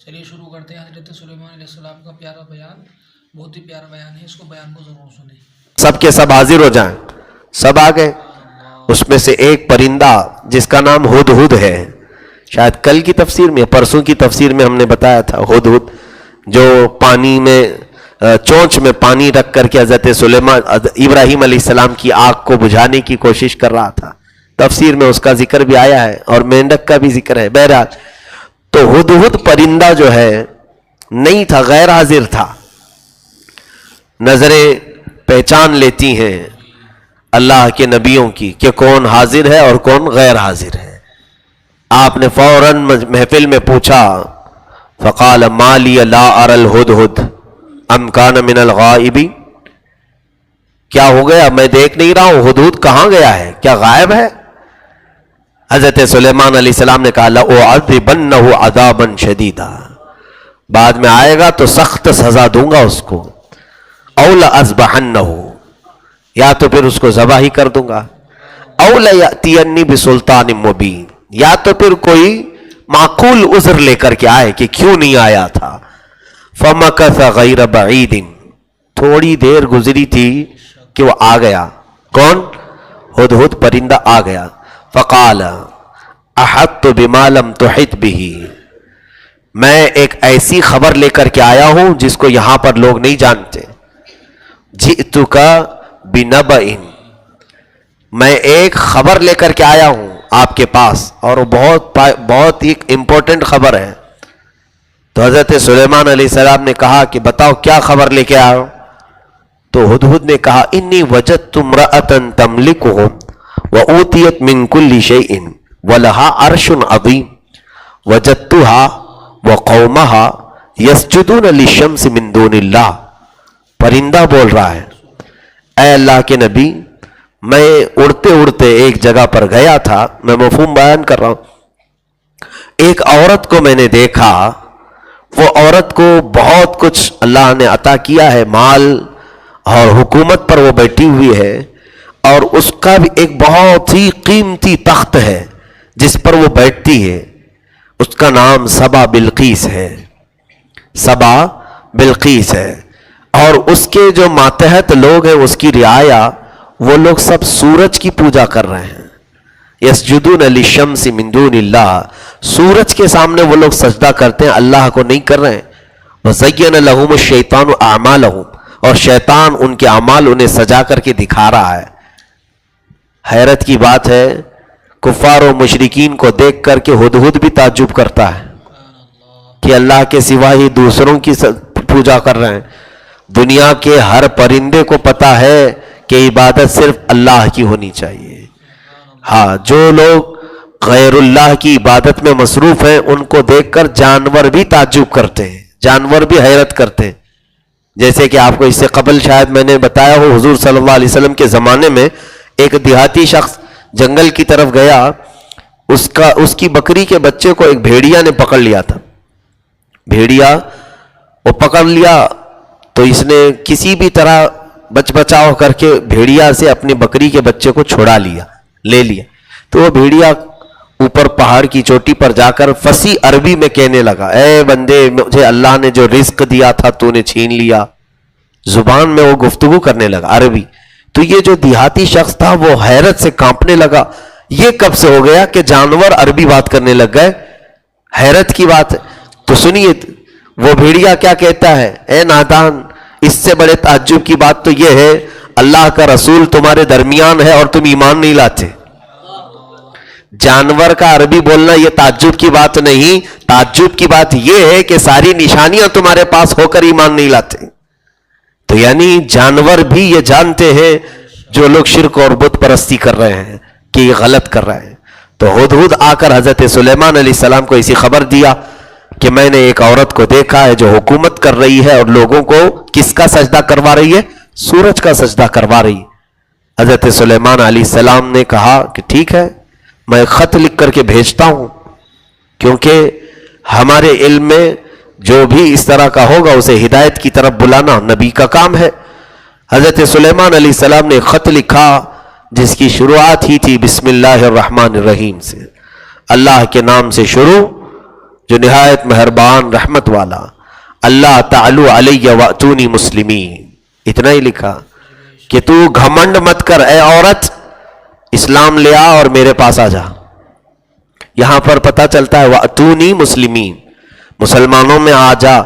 چلیے شروع کرتے ہیں حضرت سلیمان علیہ السلام کا پیارا بیان، بہت ہی پیارا بیان ہے، اس کو بیان کو ضرور سنیں۔ سب کے سب حاضر ہو جائیں، سب آ گئے۔ اس میں سے ایک پرندہ جس کا نام ہدہد ہے، شاید کل کی تفسیر میں پرسوں کی تفسیر میں ہم نے بتایا تھا، ہدہد جو پانی میں چونچ میں پانی رکھ کر کے حضرت سلیمان ابراہیم علیہ السلام کی آگ کو بجھانے کی کوشش کر رہا تھا، تفسیر میں اس کا ذکر بھی آیا ہے اور مینڈک کا بھی ذکر ہے۔ بہرحال تو ہدہد پرندہ جو ہے نہیں تھا، غیر حاضر تھا۔ نظریں پہچان لیتی ہیں اللہ کے نبیوں کی کہ کون حاضر ہے اور کون غیر حاضر ہے۔ آپ نے فوراً محفل میں پوچھا، فقال ما لی لا اری الہدہد ام کان من الغائبین، کیا ہو گیا میں دیکھ نہیں رہا ہوں، ہدہد کہاں گیا ہے، کیا غائب ہے؟ حضرت سلیمان علیہ السلام نے کہا لأعذبنہ عذابا شدیدا، بعد میں آئے گا تو سخت سزا دوں گا اس کو، او لأذبحنہ، یا تو پھر اس کو ذبح ہی کر دوں گا، او لیأتینی بسلطان مبین، یا تو پھر کوئی معقول عذر لے کر کے آئے کہ کیوں نہیں آیا تھا۔ فمکث غیر بعید، تھوڑی دیر گزری تھی کہ وہ آ گیا، کون؟ ہدہد پرندہ آ گیا۔ فقال احطت بما لم تحط به، میں ایک ایسی خبر لے کر کے آیا ہوں جس کو یہاں پر لوگ نہیں جانتے۔ جئتک بنبأ، میں ایک خبر لے کر کے آیا ہوں آپ کے پاس، اور وہ بہت ہی امپورٹنٹ خبر ہے۔ تو حضرت سلیمان علیہ السلام نے کہا کہ بتاؤ کیا خبر لے کے آیا ہو؟ تو ہدہد نے کہا انی وجدت امرأة تملکہم وَأُوتِيَتْ مِنْ كُلِّ شَيْءٍ وَلَهَا عَرْشٌ عَظِيمٌ وَجَدْتُهَا وَقَوْمَهَا يَسْجُدُونَ لِلشَّمْسِ مِنْ دُونِ اللَّهِ، پرندہ بول رہا ہے، اے اللہ کے نبی میں اڑتے اڑتے ایک جگہ پر گیا تھا، میں مفہوم بیان کر رہا ہوں، ایک عورت کو میں نے دیکھا، وہ عورت کو بہت کچھ اللہ نے عطا کیا ہے، مال اور حکومت پر وہ بیٹھی ہوئی ہے، اور اس کا بھی ایک بہت ہی قیمتی تخت ہے جس پر وہ بیٹھتی ہے، اس کا نام سبا بلقیس ہے، سبا بلقیس ہے، اور اس کے جو ماتحت لوگ ہیں اس کی رعایا، وہ لوگ سب سورج کی پوجا کر رہے ہیں، یسجدون للشمس من دون اللہ، سورج کے سامنے وہ لوگ سجدہ کرتے ہیں، اللہ کو نہیں کر رہے ہیں۔ وَزَيَّنَ لَهُمُ الشَّيْطَانُ أَعْمَالَهُمْ، اور شیطان ان کے اعمال انہیں سجا کر کے دکھا رہا ہے۔ حیرت کی بات ہے، کفار و مشرکین کو دیکھ کر کے ہدہد بھی تعجب کرتا ہے کہ اللہ کے سوا ہی دوسروں کی پوجا کر رہے ہیں۔ دنیا کے ہر پرندے کو پتا ہے کہ عبادت صرف اللہ کی ہونی چاہیے۔ ہاں، جو لوگ غیر اللہ کی عبادت میں مصروف ہیں ان کو دیکھ کر جانور بھی تعجب کرتے ہیں، جانور بھی حیرت کرتے ہیں۔ جیسے کہ آپ کو اس سے قبل شاید میں نے بتایا ہو، حضور صلی اللہ علیہ وسلم کے زمانے میں ایک دیہاتی شخص جنگل کی طرف گیا، اس کی بکری کے بچے کو ایک بھیڑیا نے پکڑ لیا تھا، بھیڑیا وہ پکڑ لیا تو اس نے کسی بھی طرح بچاؤ کر کے بھیڑیا سے اپنی بکری کے بچے کو چھڑا لیا، لے لیا۔ تو وہ بھیڑیا اوپر پہاڑ کی چوٹی پر جا کر فصیح عربی میں کہنے لگا، اے بندے مجھے اللہ نے جو رزق دیا تھا تو نے چھین لیا، زبان میں وہ گفتگو کرنے لگا عربی۔ تو یہ جو دیہاتی شخص تھا وہ حیرت سے کانپنے لگا، یہ کب سے ہو گیا کہ جانور عربی بات کرنے لگ گئے؟ حیرت کی بات ہے۔ تو سنیے وہ بھیڑیا کیا کہتا ہے، اے نادان، اس سے بڑے تعجب کی بات تو یہ ہے اللہ کا رسول تمہارے درمیان ہے اور تم ایمان نہیں لاتے۔ جانور کا عربی بولنا یہ تعجب کی بات نہیں، تعجب کی بات یہ ہے کہ ساری نشانیاں تمہارے پاس ہو کر ایمان نہیں لاتے۔ تو یعنی جانور بھی یہ جانتے ہیں جو لوگ شرک اور بت پرستی کر رہے ہیں کہ یہ غلط کر رہے ہیں۔ تو ہدہد آ کر حضرت سلیمان علیہ السلام کو اسی خبر دیا کہ میں نے ایک عورت کو دیکھا ہے جو حکومت کر رہی ہے اور لوگوں کو کس کا سجدہ کروا رہی ہے؟ سورج کا سجدہ کروا رہی ہے۔ حضرت سلیمان علیہ السلام نے کہا کہ ٹھیک ہے، میں خط لکھ کر کے بھیجتا ہوں، کیونکہ ہمارے علم میں جو بھی اس طرح کا ہوگا اسے ہدایت کی طرف بلانا نبی کا کام ہے۔ حضرت سلیمان علیہ السلام نے خط لکھا جس کی شروعات ہی تھی بسم اللہ الرحمن الرحیم سے، اللہ کے نام سے شروع، جو نہایت مہربان رحمت والا، اللہ تعالو علیہ واتونی مسلمین، اتنا ہی لکھا کہ تو گھمنڈ مت کر اے عورت، اسلام لے آ اور میرے پاس آ جا۔ یہاں پر پتہ چلتا ہے واتونی مسلمین، مسلمانوں میں آ جا۔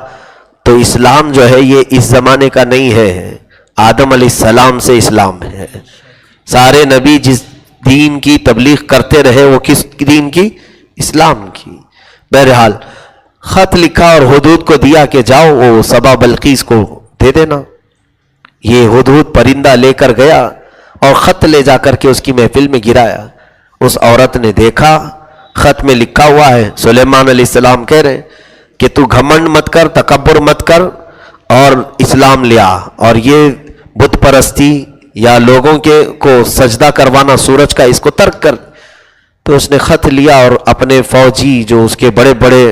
تو اسلام جو ہے یہ اس زمانے کا نہیں ہے، آدم علیہ السلام سے اسلام ہے۔ سارے نبی جس دین کی تبلیغ کرتے رہے وہ کس دین کی؟ اسلام کی۔ بہرحال خط لکھا اور ہدہد کو دیا کہ جاؤ وہ سبا بلقیس کو دے دینا۔ یہ ہدہد پرندہ لے کر گیا اور خط لے جا کر کے اس کی محفل میں گرایا۔ اس عورت نے دیکھا خط میں لکھا ہوا ہے، سلیمان علیہ السلام کہہ رہے کہ تو گھمنڈ مت کر، تکبر مت کر اور اسلام لے آ، اور یہ بت پرستی یا لوگوں کو سجدہ کروانا سورج کا، اس کو ترک کر۔ تو اس نے خط لیا اور اپنے فوجی جو اس کے بڑے بڑے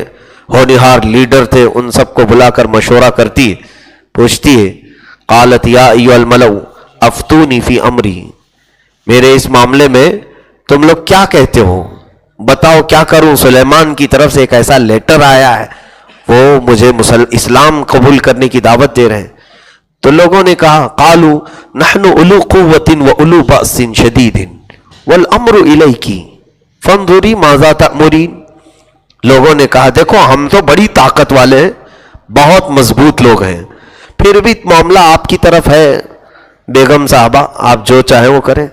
ہونہار لیڈر تھے ان سب کو بلا کر مشورہ کرتی، پوچھتی ہے قالت یا ایھا الملأ افتونی فی امری، میرے اس معاملے میں تم لوگ کیا کہتے ہو، بتاؤ کیا کروں۔ سلیمان کی طرف سے ایک ایسا لیٹر آیا ہے، وہ مجھے اسلام قبول کرنے کی دعوت دے رہے ہیں۔ تو لوگوں نے کہا قالوا نحن اولو قوۃ واولو بأس شدید والامر الیک فانظری ماذا تأمرین۔ لوگوں نے کہا دیکھو ہم تو بڑی طاقت والے ہیں، بہت مضبوط لوگ ہیں، پھر بھی معاملہ آپ کی طرف ہے، بیگم صاحبہ آپ جو چاہیں وہ کریں،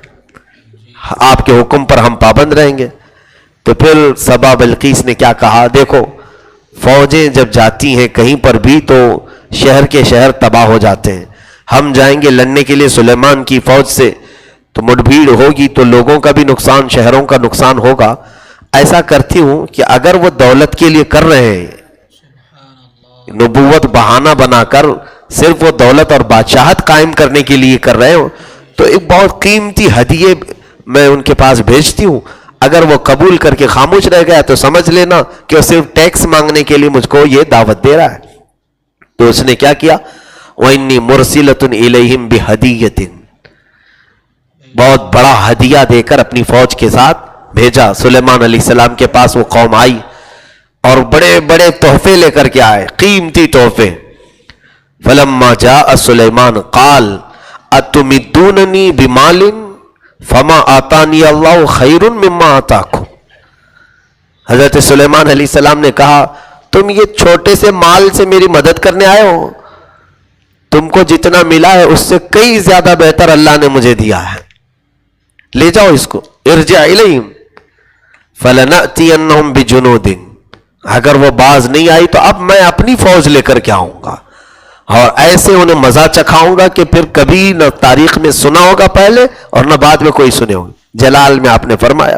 آپ کے حکم پر ہم پابند رہیں گے۔ تو پھر سبا بلقیس نے کیا کہا، دیکھو فوجیں جب جاتی ہیں کہیں پر بھی تو شہر کے شہر تباہ ہو جاتے ہیں، ہم جائیں گے لڑنے کے لیے سلیمان کی فوج سے تو مڈبھیڑ ہوگی تو لوگوں کا بھی نقصان، شہروں کا نقصان ہوگا۔ ایسا کرتی ہوں کہ اگر وہ دولت کے لیے کر رہے ہیں، نبوت بہانہ بنا کر صرف وہ دولت اور بادشاہت قائم کرنے کے لیے کر رہے ہوں تو ایک بہت قیمتی ہدیے میں ان کے پاس بھیجتی ہوں، اگر وہ قبول کر کے خاموش رہ گیا تو سمجھ لینا کہ وہ صرف ٹیکس مانگنے کے لیے مجھ کو یہ دعوت دے رہا ہے۔ تو اس نے کیا کیا، وَإِنِّي مُرْسِلَةٌ إِلَيْهِمْ بِهَدِيَّةٍ، بہت بڑا ہدیہ دے کر اپنی فوج کے ساتھ بھیجا۔ سلیمان علیہ السلام کے پاس وہ قوم آئی اور بڑے بڑے تحفے لے کر کے آئے، قیمتی تحفے۔ فلما جاء سلیمان قال اتمدوننی بمال فما آتانی اللہ خیر مما آتاکم۔ حضرت سلیمان علیہ السلام نے کہا تم یہ چھوٹے سے مال سے میری مدد کرنے آئے ہو، تم کو جتنا ملا ہے اس سے کئی زیادہ بہتر اللہ نے مجھے دیا ہے، لے جاؤ اس کو۔ ارجع الیہم فلنأتینہم بجنود، اگر وہ باز نہیں آئی تو اب میں اپنی فوج لے کر کے آؤں گا اور ایسے انہیں مزہ چکھاؤں گا کہ پھر کبھی نہ تاریخ میں سنا ہوگا پہلے اور نہ بعد میں کوئی سنے ہوگی۔ جلال میں آپ نے فرمایا۔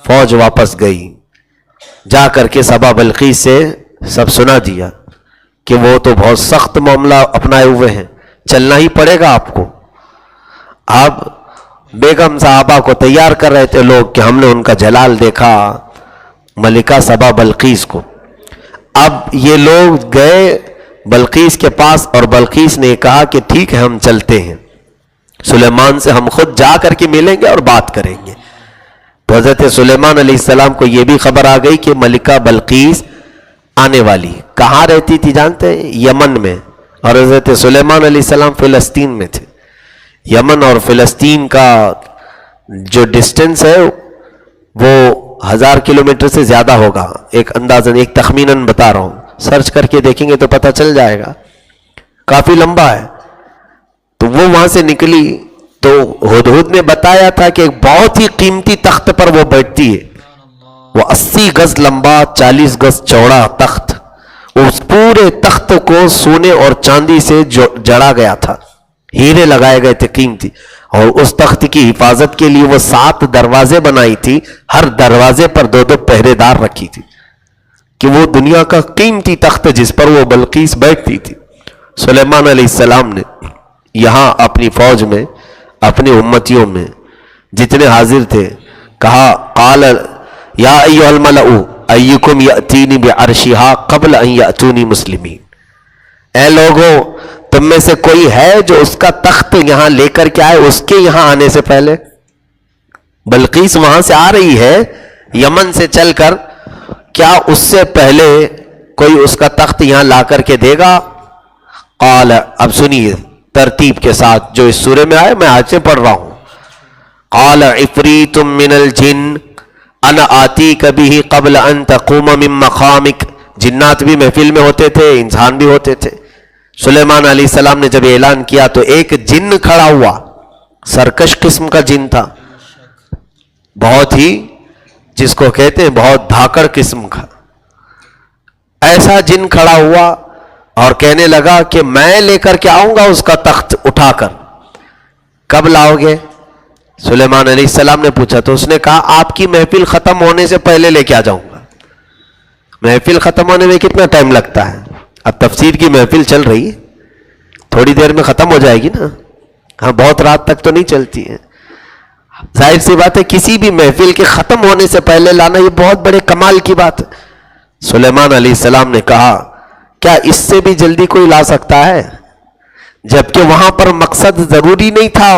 فوج واپس گئی، جا کر کے سبا بلقیس سے سب سنا دیا کہ وہ تو بہت سخت معاملہ اپنائے ہوئے ہیں، چلنا ہی پڑے گا آپ کو۔ اب بیگم صاحبہ کو تیار کر رہے تھے لوگ کہ ہم نے ان کا جلال دیکھا، ملکہ سبا بلقیس کو۔ اب یہ لوگ گئے بلقیس کے پاس اور بلقیس نے کہا کہ ٹھیک ہے ہم چلتے ہیں، سلیمان سے ہم خود جا کر کے ملیں گے اور بات کریں گے۔ تو حضرت سلیمان علیہ السلام کو یہ بھی خبر آ گئی کہ ملکہ بلقیس آنے والی۔ کہاں رہتی تھی جانتے ہیں؟ یمن میں، اور حضرت سلیمان علیہ السلام فلسطین میں تھے۔ یمن اور فلسطین کا جو ڈسٹنس ہے وہ 1000 کلومیٹر سے زیادہ ہوگا، ایک اندازاً، ایک تخمیناً بتا رہا ہوں، سرچ کر کے دیکھیں گے تو پتہ چل جائے گا، کافی لمبا ہے۔ تو وہ وہاں سے نکلی تو ہدہد نے بتایا تھا کہ ایک بہت ہی قیمتی تخت پر وہ بیٹھتی ہے، وہ 80 گز لمبا 40 گز چوڑا تخت، اس پورے تخت کو سونے اور چاندی سے جڑا گیا تھا، ہیرے لگائے گئے تھے قیمتی، اور اس تخت کی حفاظت کے لیے وہ 7 دروازے بنائی تھی، ہر دروازے پر 2 پہرے دار رکھی تھی کہ وہ دنیا کا قیمتی تخت جس پر وہ بلقیس بیٹھتی تھی۔ سلیمان علیہ السلام نے یہاں اپنی فوج میں، اپنی امتیوں میں جتنے حاضر تھے کہا قال یا ایھا الملأ ایکم یأتینی بعرشہا قبل ان یأتونی مسلمین، اے لوگوں تم میں سے کوئی ہے جو اس کا تخت یہاں لے کر کے آئے اس کے یہاں آنے سے پہلے؟ بلقیس وہاں سے آ رہی ہے یمن سے چل کر کیا اس سے پہلے کوئی اس کا تخت یہاں لا کر کے دے گا؟ قال، اب سنیے ترتیب کے ساتھ جو اس سورے میں آئے، میں آج سے پڑھ رہا ہوں. قال عفریت من الجن انا آتیک بہ قبل ان تقوم من مقامک. جنات بھی محفل میں ہوتے تھے، انسان بھی ہوتے تھے. سلیمان علیہ السلام نے جب اعلان کیا تو ایک جن کھڑا ہوا، سرکش قسم کا جن تھا، بہت ہی جس کو کہتے ہیں بہت دھاکڑ قسم کا. ایسا جن کھڑا ہوا اور کہنے لگا کہ میں لے کر کے آؤں گا اس کا تخت اٹھا کر. کب لاؤ گے؟ سلیمان علیہ السلام نے پوچھا تو اس نے کہا آپ کی محفل ختم ہونے سے پہلے لے کے آ جاؤں گا. محفل ختم ہونے میں کتنا ٹائم لگتا ہے؟ اب تفسیر کی محفل چل رہی ہے، تھوڑی دیر میں ختم ہو جائے گی نا. ہاں، بہت رات تک تو نہیں چلتی ہے. ظاہر سی بات ہے کسی بھی محفل کے ختم ہونے سے پہلے لانا یہ بہت بڑے کمال کی بات ہے. سلیمان علیہ السلام نے کہا کیا اس سے بھی جلدی کوئی لا سکتا ہے؟ جبکہ وہاں پر مقصد ضروری نہیں تھا،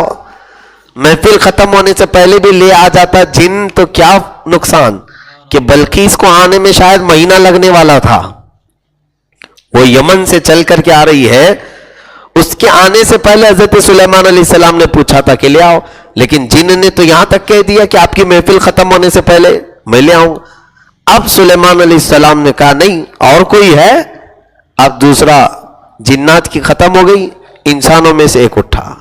محفل ختم ہونے سے پہلے بھی لے آ جاتا جن تو کیا نقصان، کہ بلقیس کو آنے میں شاید مہینہ لگنے والا تھا. وہ یمن سے چل کر کے آ رہی ہے، اس کے آنے سے پہلے حضرت سلیمان علیہ السلام نے پوچھا تھا کہ لے آؤ، لیکن جن نے تو یہاں تک کہہ دیا کہ آپ کی محفل ختم ہونے سے پہلے میں لے آؤں. اب سلیمان علیہ السلام نے کہا نہیں اور کوئی ہے. اب دوسرا جنات کی ختم ہو گئی، انسانوں میں سے ایک اٹھا،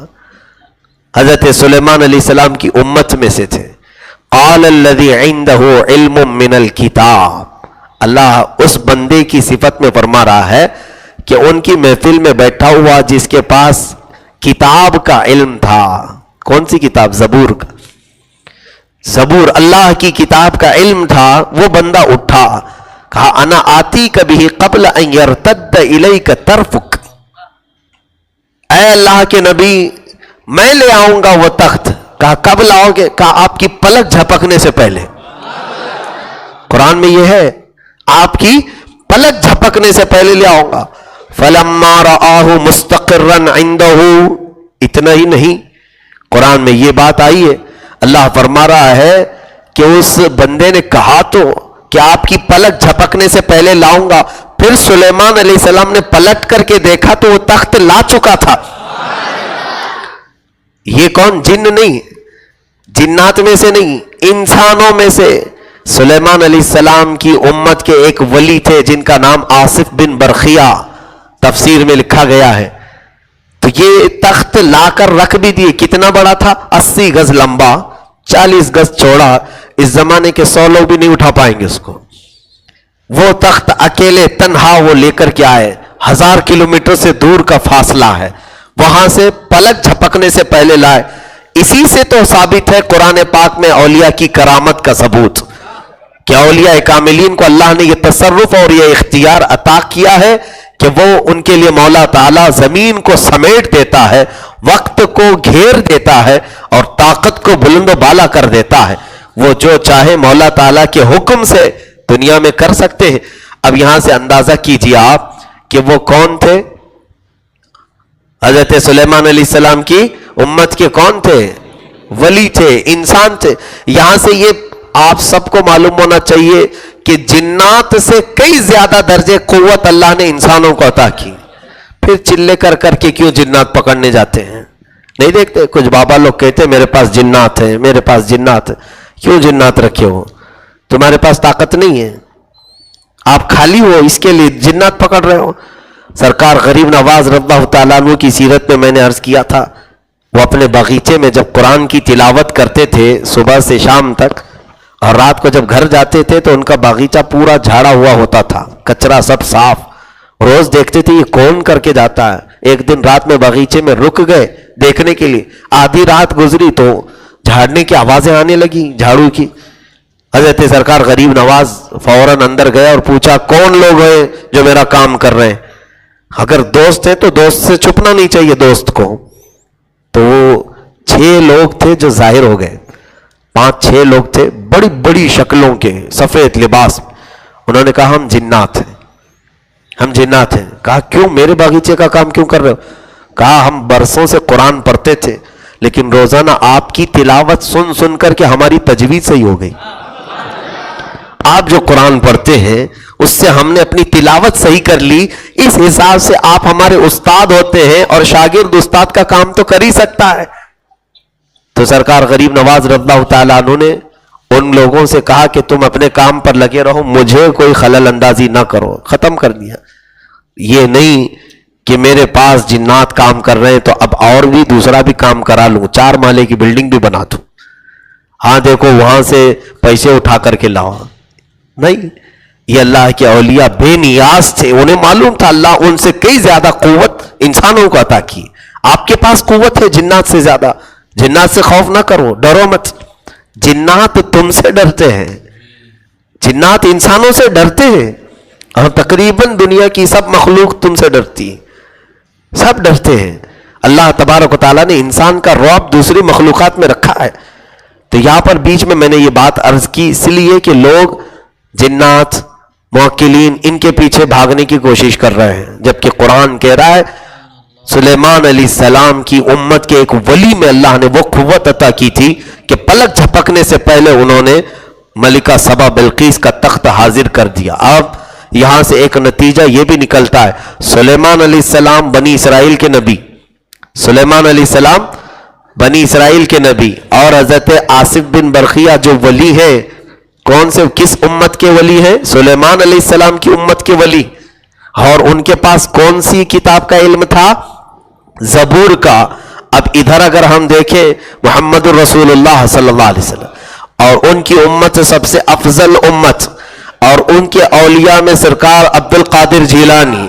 حضرت سلیمان علیہ السلام کی امت میں سے تھے. قال الذی عنده علم من الکتاب. اللہ اس بندے کی صفت میں فرما رہا ہے کہ ان کی محفل میں بیٹھا ہوا جس کے پاس کتاب کا علم تھا. کون سی کتاب؟ زبور کا. زبور، اللہ کی کتاب کا علم تھا. وہ بندہ اٹھا، کہا انا آتی کبھی قبل ان یرتد الیک طرفک. اے اللہ کے نبی میں لے آؤں گا وہ تخت. کہا کب لاؤ گے؟ کہا آپ کی پلک جھپکنے سے پہلے. قرآن میں یہ ہے آپ کی پلک جھپکنے سے پہلے لے آؤں گا. فلما رآہ مستقرا عنده. اتنا ہی نہیں، قرآن میں یہ بات آئی ہے، اللہ فرما رہا ہے کہ اس بندے نے کہا تو کہ آپ کی پلک جھپکنے سے پہلے لاؤں گا. پھر سلیمان علیہ السلام نے پلٹ کر کے دیکھا تو وہ تخت لا چکا تھا. یہ کون؟ جن نہیں، جنات میں سے نہیں، انسانوں میں سے. سلیمان علیہ السلام کی امت کے ایک ولی تھے جن کا نام آصف بن برخیہ، تفسیر میں لکھا گیا ہے. تو یہ تخت لا کر رکھ بھی دیے. کتنا بڑا تھا؟ 80 گز لمبا، 40 گز چوڑا. اس زمانے کے 100 لوگ بھی نہیں اٹھا پائیں گے اس کو. وہ تخت اکیلے تنہا وہ لے کر کے آئے. 1000 کلومیٹر سے دور کا فاصلہ ہے، وہاں سے پلک جھپکنے سے پہلے لائے. اسی سے تو ثابت ہے قرآن پاک میں اولیاء کی کرامت کا ثبوت کہ اولیاء کاملین کو اللہ نے یہ تصرف اور یہ اختیار عطا کیا ہے کہ وہ ان کے لیے مولا تعالیٰ زمین کو سمیٹ دیتا ہے، وقت کو گھیر دیتا ہے اور طاقت کو بلند و بالا کر دیتا ہے. وہ جو چاہے مولا تعالیٰ کے حکم سے دنیا میں کر سکتے ہیں. اب یہاں سے اندازہ کیجئے آپ کہ وہ کون تھے؟ حضرت سلیمان علیہ السلام کی امت کے کون تھے؟ ولی تھے، انسان تھے. یہاں سے یہ آپ سب کو معلوم ہونا چاہیے کہ جنات سے کئی زیادہ درجے قوت اللہ نے انسانوں کو عطا کی. پھر چلے کر کر کے کیوں جنات پکڑنے جاتے ہیں؟ نہیں دیکھتے کچھ بابا لوگ کہتے ہیں میرے پاس جنات ہیں، میرے پاس جنات ہیں. کیوں جنات رکھے ہو؟ تمہارے پاس طاقت نہیں ہے، آپ خالی ہو، اس کے لیے جنات پکڑ رہے ہو. سرکار غریب نواز رضی اللہ تعالیٰ عنہ کی سیرت میں میں نے عرض کیا تھا، وہ اپنے باغیچے میں جب قرآن کی تلاوت کرتے تھے صبح سے شام تک، اور رات کو جب گھر جاتے تھے تو ان کا باغیچہ پورا جھاڑا ہوا ہوتا تھا، کچرا سب صاف. روز دیکھتے تھے یہ کون کر کے جاتا ہے. ایک دن رات میں باغیچے میں رک گئے دیکھنے کے لیے. آدھی رات گزری تو جھاڑنے کی آوازیں آنے لگی، جھاڑو کی. حضرت سرکار غریب نواز فوراً اندر گیا اور پوچھا کون لوگ ہیں جو میرا کام کر رہے ہیں؟ اگر دوست ہیں تو دوست سے چھپنا نہیں چاہیے دوست کو. تو وہ 6 لوگ تھے جو ظاہر ہو گئے، 5-6 لوگ تھے بڑی بڑی شکلوں کے، سفید لباس. انہوں نے کہا ہم جنات ہیں، ہم جنات ہیں. کہا کیوں؟ میرے باغیچے کا کام کیوں کر رہے ہو؟ کہا ہم برسوں سے قرآن پڑھتے تھے لیکن روزانہ آپ کی تلاوت سن سن کر کے ہماری تجوید صحیح ہو گئی. آپ جو قرآن پڑھتے ہیں اس سے ہم نے اپنی تلاوت صحیح کر لی، اس حساب سے آپ ہمارے استاد ہوتے ہیں اور شاگرد استاد کا کام تو کر ہی سکتا ہے۔ تو سرکار غریب نواز رضی اللہ تعالیٰ عنہ نے ان لوگوں سے کہا کہ تم اپنے کام پر لگے رہو، مجھے کوئی خلل اندازی نہ کرو، ختم کر دیا۔ یہ نہیں کہ میرے پاس جنات کام کر رہے ہیں تو اب اور بھی دوسرا بھی کام کرا لوں، 4 مالے کی بلڈنگ بھی بنا دوں، ہاں دیکھو وہاں سے پیسے اٹھا کر کے لاؤ۔ نہیں، یہ اللہ کے اولیاء بے نیاز تھے، انہیں معلوم تھا اللہ ان سے کئی زیادہ قوت انسانوں کو عطا کی۔ آپ کے پاس قوت ہے جنات سے زیادہ، جنات سے خوف نہ کرو، ڈرو مت، جنات تم سے ڈرتے ہیں، جنات انسانوں سے ڈرتے ہیں، اور تقریباً دنیا کی سب مخلوق تم سے ڈرتی، سب ڈرتے ہیں۔ اللہ تبارک و تعالیٰ نے انسان کا رعب دوسری مخلوقات میں رکھا ہے۔ تو یہاں پر بیچ میں میں نے یہ بات عرض کی اس لیے کہ لوگ جنات موکلین ان کے پیچھے بھاگنے کی کوشش کر رہے ہیں، جبکہ قرآن کہہ رہا ہے سلیمان علیہ السلام کی امت کے ایک ولی میں اللہ نے وہ قوت عطا کی تھی کہ پلک جھپکنے سے پہلے انہوں نے ملکہ سبا بلقیس کا تخت حاضر کر دیا۔ اب یہاں سے ایک نتیجہ یہ بھی نکلتا ہے، سلیمان علیہ السلام بنی اسرائیل کے نبی، سلیمان علیہ السلام بنی اسرائیل کے نبی، اور حضرت آصف بن برقیہ جو ولی ہے، کون سے کس امت کے ولی ہیں؟ سلیمان علیہ السلام کی امت کے ولی، اور ان کے پاس کون سی کتاب کا علم تھا؟ زبور کا۔ اب ادھر اگر ہم دیکھیں محمد الرسول اللہ صلی اللہ علیہ وسلم اور ان کی امت سب سے افضل امت، اور ان کے اولیاء میں سرکار عبد القادر جیلانی،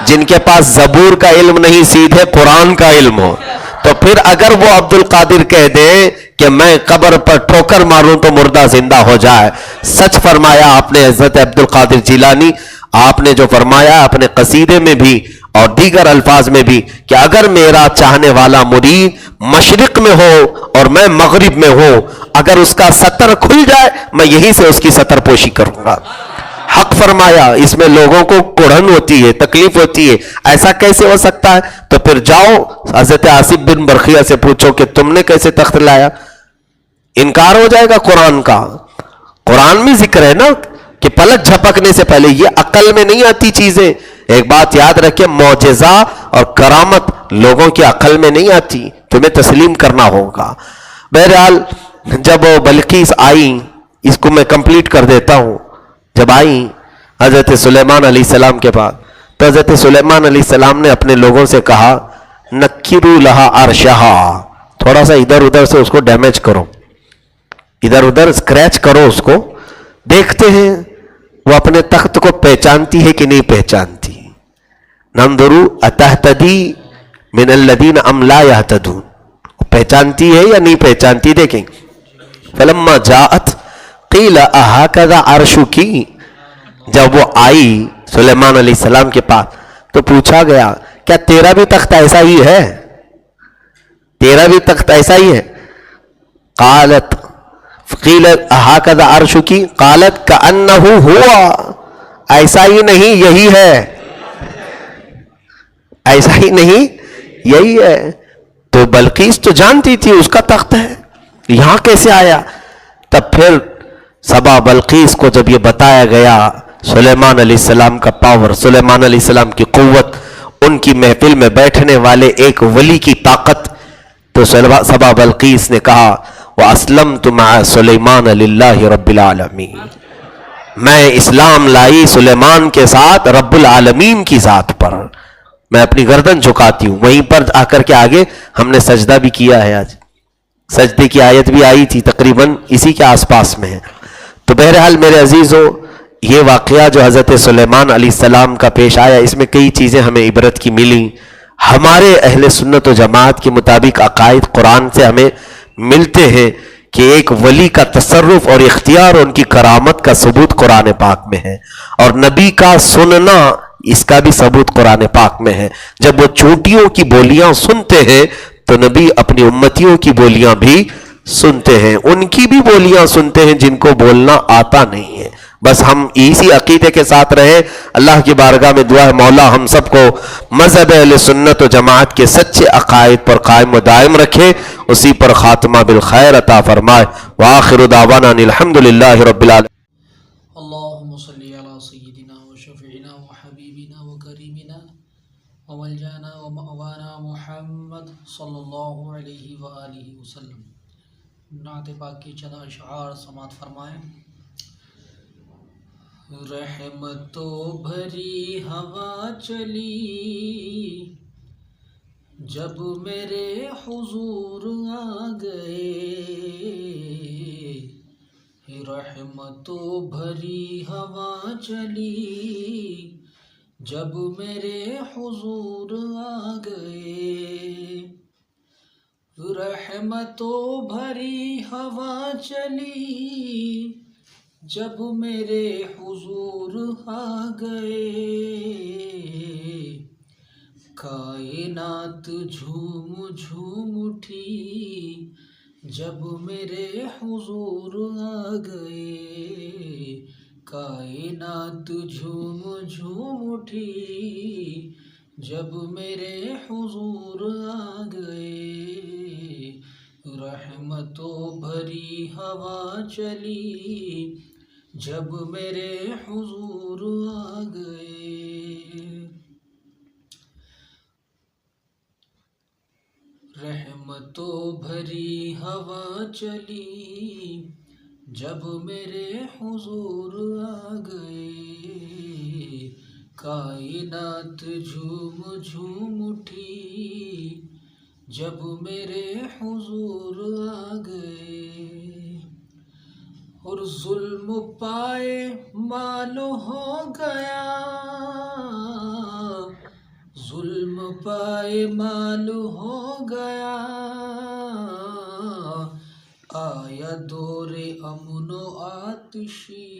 جن کے پاس زبور کا علم نہیں سیدھے قرآن کا علم ہو، تو پھر اگر وہ عبد القادر کہہ دیں کہ میں قبر پر ٹھوکر ماروں تو مردہ زندہ ہو جائے، سچ فرمایا آپ نے حضرت عبد القادر جیلانی، آپ نے جو فرمایا اپنے قصیدے میں بھی اور دیگر الفاظ میں بھی کہ اگر میرا چاہنے والا مرید مشرق میں ہو اور میں مغرب میں ہوں، اگر اس کا ستر کھل جائے میں یہیں سے اس کی ستر پوشی کروں گا۔ حق فرمایا، اس میں لوگوں کو کڑھن ہوتی ہے، تکلیف ہوتی ہے، ایسا کیسے ہو سکتا ہے؟ تو پھر جاؤ حضرت آصف بن برقیہ سے پوچھو کہ تم نے کیسے تخت لایا؟ انکار ہو جائے گا قرآن کا۔ قرآن میں ذکر ہے نا کہ پلک جھپکنے سے پہلے، یہ عقل میں نہیں آتی چیزیں۔ ایک بات یاد رکھیں، معجزہ اور کرامت لوگوں کی عقل میں نہیں آتی، تمہیں تسلیم کرنا ہوگا۔ بہرحال جب وہ بلقیس آئی، اس کو میں کمپلیٹ کر دیتا ہوں، جب آئی حضرت سلیمان علیہ السلام کے پاس، تو حضرت سلیمان علیہ السلام نے اپنے لوگوں سے کہا نکروا لہا عرشہا، تھوڑا سا ادھر ادھر سے اس کو ڈیمیج کرو، ادھر ادھر اسکریچ کرو اس کو، دیکھتے ہیں وہ اپنے تخت کو پہچانتی ہے کہ نہیں پہچانتی۔ ننظروا اتہتدی من الذین ام لا یہتدون، پہچانتی ہے یا نہیں پہچانتی، دیکھیں۔ فلما جاءت قیل اہکذا عرشکی، جب وہ آئی سلیمان علیہ السلام کے پاس تو پوچھا گیا کیا تیرا بھی تخت ایسا ہی ہے؟ تیرا بھی تخت ایسا ہی ہے؟ قالت قیل اہکذا عرشکی قالت کأنہ ہوا، ایسا ہی نہیں یہی ہے، ایسا ہی نہیں یہی ہے۔ تو بلقیس تو جانتی تھی اس کا تخت ہے، یہاں کیسے آیا؟ تب پھر سبا بلقیس کو جب یہ بتایا گیا سلیمان علیہ السلام کا پاور، سلیمان علیہ السلام کی قوت، ان کی محفل میں بیٹھنے والے ایک ولی کی طاقت، تو سبا بلقیس نے کہا وَأَسْلَمْتُ مَعَ سُلَيْمَانَ لِلَّهِ رَبِّ الْعَالَمِينَ، میں اسلام لائی سلیمان کے ساتھ رب العالمین کی ذات پر، میں اپنی گردن جھکاتی ہوں۔ وہیں پر آ کر کے آگے ہم نے سجدہ بھی کیا ہے، آج سجدے کی آیت بھی آئی تھی، تقریباً اسی کے آس پاس میں ہے۔ تو بہرحال میرے عزیزوں، یہ واقعہ جو حضرت سلیمان علیہ السلام کا پیش آیا، اس میں کئی چیزیں ہمیں عبرت کی ملی۔ ہمارے اہل سنت و جماعت کے مطابق عقائد قرآن سے ہمیں ملتے ہیں کہ ایک ولی کا تصرف اور اختیار، ان کی کرامت کا ثبوت قرآن پاک میں ہے، اور نبی کا سننا، اس کا بھی ثبوت قرآن پاک میں ہے۔ جب وہ چونٹیوں کی بولیاں سنتے ہیں تو نبی اپنی امتیوں کی بولیاں بھی سنتے ہیں، ان کی بھی بولیاں سنتے ہیں جن کو بولنا آتا نہیں ہے۔ بس ہم اسی عقیدے کے ساتھ رہیں۔ اللہ کی بارگاہ میں دعا ہے مولا ہم سب کو مذہب اہل سنت و جماعت کے سچے عقائد پر قائم و دائم رکھے، اسی پر خاتمہ بالخیر عطا فرمائے۔ وآخر دعوانا الحمدللہ رب العالمین۔ حبيبنا وكريمنا وملجانا ومأوانا محمد صلی اللہ علیہ وآلہ وسلم۔ نعت پاک کی چند اشعار سماعت فرمائیں۔ رحمتوں بھری ہوا چلی جب میرے حضور آ گئے، رحمتوں بھری ہوا چلی جب میرے حضور آ گئے، رحمتوں بھری ہوا چلی جب میرے حضور آ گئے، کائنات جھوم جھوم اٹھی جب میرے حضور آ گئے، کائنات جھوم جھوم اٹھی جب میرے حضور آ گئے، رحمتوں بھری ہوا چلی جب میرے حضور آ گئے۔ رحمتوں بھری ہوا چلی جب میرے حضور آ گئے، کائنات جھوم جھوم اٹھی جب میرے حضور آ گئے، اور ظلم پائے مال ہو گیا، ظلم پائے مال ہو گیا، آیا دور امن و آتشی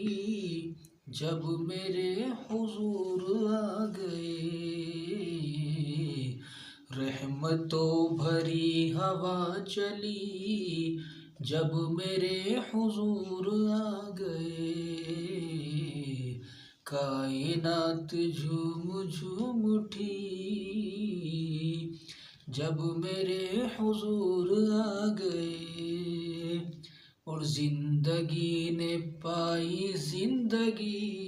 جب میرے حضور آ گئے، رحمتوں بھری ہوا چلی جب میرے حضور آ گئے، کائنات جھوم جھوم اٹھی جب میرے حضور آ گئے، اور زندگی نے پائی زندگی